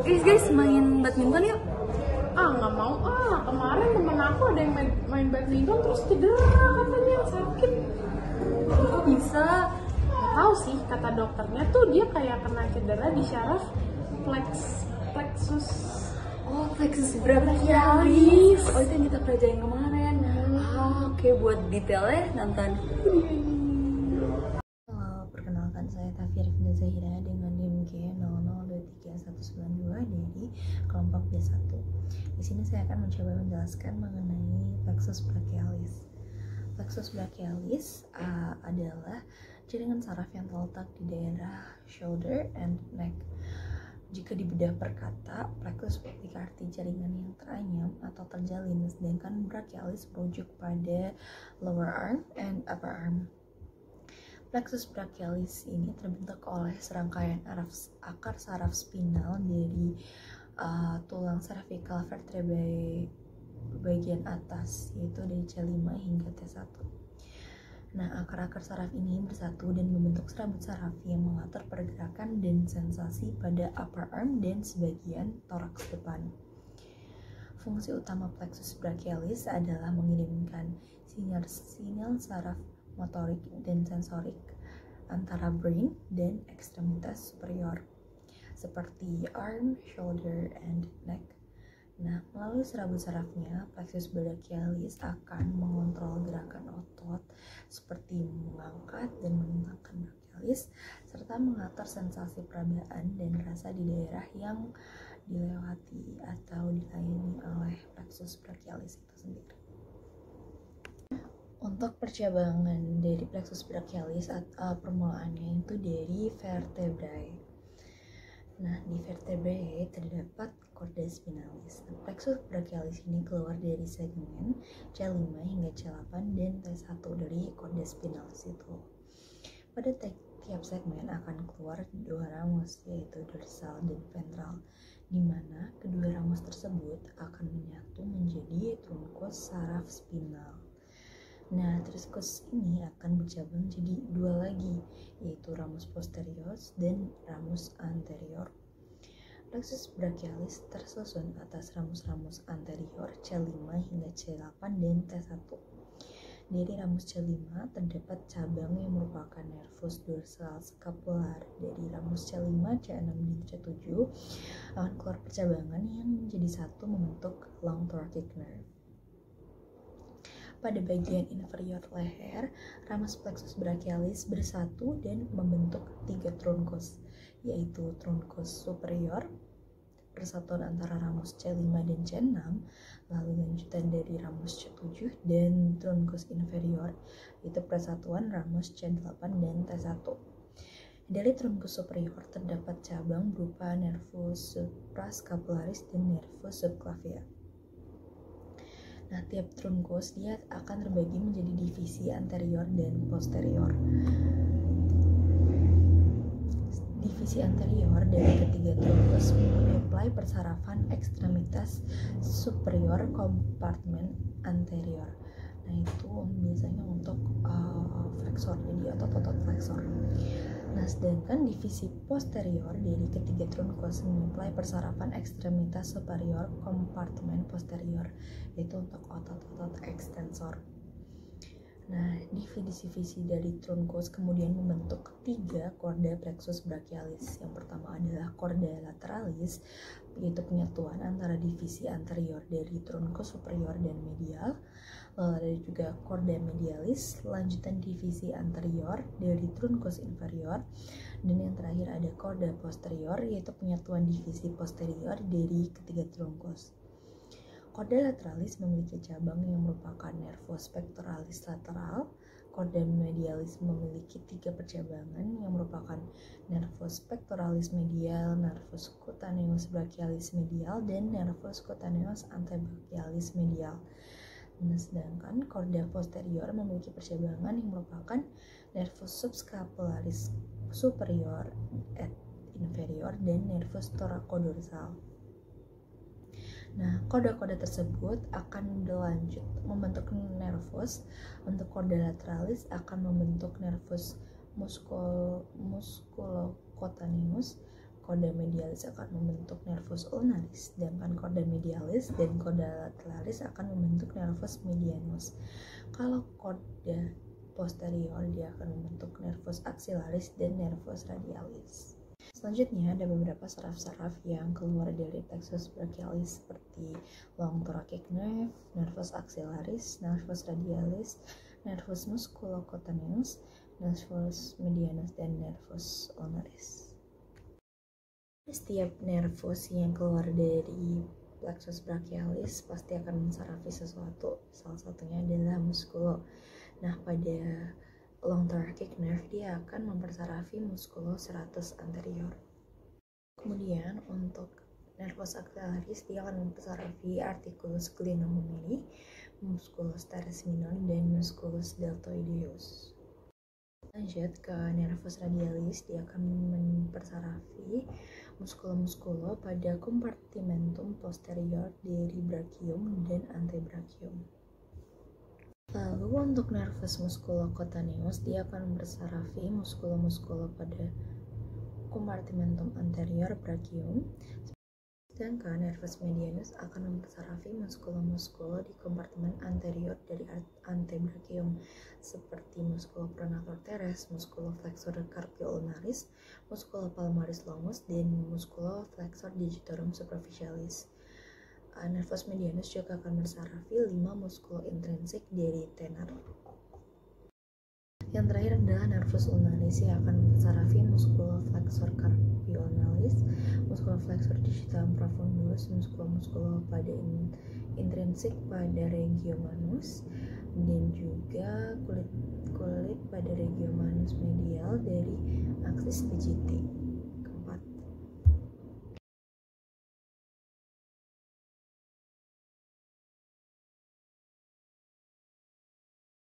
Guys, main badminton yuk. Nggak mau kemarin temen aku ada yang main badminton terus cedera katanya, sakit. Kok bisa? Nggak tahu sih, kata dokternya tuh dia kayak kena cedera di syaraf plexus. Oh, plexus brachialis. Oh, itu yang kita pelajarin kemarin. Oke, buat detailnya nonton. Halo, perkenalkan saya Tafir Finda Zahira dengan NIM G00231192 dari kelompok B1. Di sini saya akan mencoba menjelaskan mengenai plexus brachialis. Plexus brachialis adalah jaringan saraf yang terletak di daerah shoulder and neck. Jika dibedah per kata, plexus memiliki arti jaringan yang teranyam atau terjalin, sedangkan brachialis merujuk pada lower arm and upper arm. Plexus brachialis ini terbentuk oleh serangkaian akar saraf spinal dari tulang cervical vertebrae bagian atas, yaitu dari C5 hingga T1. Nah, akar-akar saraf ini bersatu dan membentuk serabut saraf yang mengatur pergerakan dan sensasi pada upper arm dan sebagian toraks depan. Fungsi utama plexus brachialis adalah mengirimkan sinyal saraf motorik dan sensorik antara brain dan ekstremitas superior seperti arm, shoulder, and neck. Nah, melalui serabut sarafnya, plexus brachialis akan mengontrol gerakan otot seperti mengangkat dan menentangkan brachialis, serta mengatur sensasi perabaan dan rasa di daerah yang dilewati atau dilayani oleh plexus brachialis itu sendiri. Untuk percabangan dari plexus brachialis permulaannya itu dari vertebrae. Nah, di vertebrae terdapat corda spinalis. Plexus brachialis ini keluar dari segmen C5 hingga C8 dan T1 dari corda spinalis itu. Pada tiap segmen akan keluar dua ramus, yaitu dorsal dan ventral, di mana kedua ramus tersebut akan menyatu menjadi truncus saraf spinal. Nah, truncus ini akan bercabang jadi dua lagi, yaitu ramus posterior dan ramus anterior. Plexus brachialis tersusun atas ramus-ramus anterior C5 hingga C8 dan T1. Dari ramus C5 terdapat cabang yang merupakan nervus dorsal scapular. Dari ramus C5, C6, dan C7 akan keluar percabangan yang menjadi satu membentuk long thoracic nerve. Pada bagian inferior leher, ramus plexus brachialis bersatu dan membentuk tiga truncus, yaitu truncus superior, persatuan antara ramus C5 dan C6, lalu lanjutan dari ramus C7, dan truncus inferior, yaitu persatuan ramus C8 dan T1. Dari truncus superior terdapat cabang berupa nervus suprascapularis dan nervus subclavia. Nah, tiap truncus dia akan terbagi menjadi divisi anterior dan posterior. Divisi anterior dari ketiga truncus menyuplai persarafan ekstremitas superior kompartemen anterior. Nah, itu biasanya untuk flexor, jadi otot-otot flexor. Nah, sedangkan divisi posterior dari ketiga truncus menyuplai persarafan ekstremitas superior kompartemen posterior, yaitu untuk otot-otot ekstensor. Nah, divisi-divisi dari truncus kemudian membentuk tiga korda plexus brachialis. Yang pertama adalah korda lateralis, yaitu penyatuan antara divisi anterior dari truncus superior dan medial. Lalu ada juga korda medialis, lanjutan divisi anterior dari truncus inferior. Dan yang terakhir ada korda posterior, yaitu penyatuan divisi posterior dari ketiga truncus. Korda lateralis memiliki cabang yang merupakan nervus pectoralis lateral. Korda medialis memiliki tiga percabangan yang merupakan nervus pectoralis medial, nervus cutaneus brachialis medial, dan nervus cutaneus antebrachialis medial. Nah, sedangkan korda posterior memiliki percabangan yang merupakan nervus subscapularis superior et inferior dan nervus thoracodorsal. Nah, koda-koda tersebut akan berlanjut membentuk nervus. Untuk korda lateralis akan membentuk nervus musculocutaneus, Chorda medialis akan membentuk nervus ulnaris, sedangkan chorda medialis dan chorda lateralis akan membentuk nervus medianus. Kalau chorda posterior dia akan membentuk nervus axillaris dan nervus radialis. Selanjutnya ada beberapa saraf-saraf yang keluar dari plexus brachialis seperti long thoracic nerve, nervus axillaris, nervus radialis, nervus musculocutaneus, nervus medianus, dan nervus ulnaris. Setiap nervus yang keluar dari plexus brachialis pasti akan mensarafi sesuatu, salah satunya adalah muskulo. Nah, pada long thoracic nerve dia akan mempersarafi musculus serratus anterior. Kemudian untuk nervus axillaris dia akan mempersarafi articulus glenohumerus, musculus teres minor, dan musculus deltoideus. Lanjut ke nervus radialis, dia akan mempersarafi muskulo-muskulo pada kompartimentum posterior dari brachium dan antebrachium. Lalu untuk nervus musculocutaneus dia akan mempersarafi muskulo-muskulo pada kompartimentum anterior brachium, sedangkan nervus medianus akan mempersarafi muskulo-muskulo di kompartemen anterior dari antebrachium seperti musculo pronator teres, musculo flexor carpio ulnaris, musculo palmaris longus, dan musculo flexor digitorum superficialis. Nervus medianus juga akan mempersarafi 5 muskulo intrinsik dari tenar. Yang terakhir adalah nervus ulnaris yang akan mempersarafi musculo flexor carpio ulnaris, musculo flexor digitorum profundus, musculo pada intrinsik pada regio manus, dan juga kulit pada regio manus medial dari aksis digiti.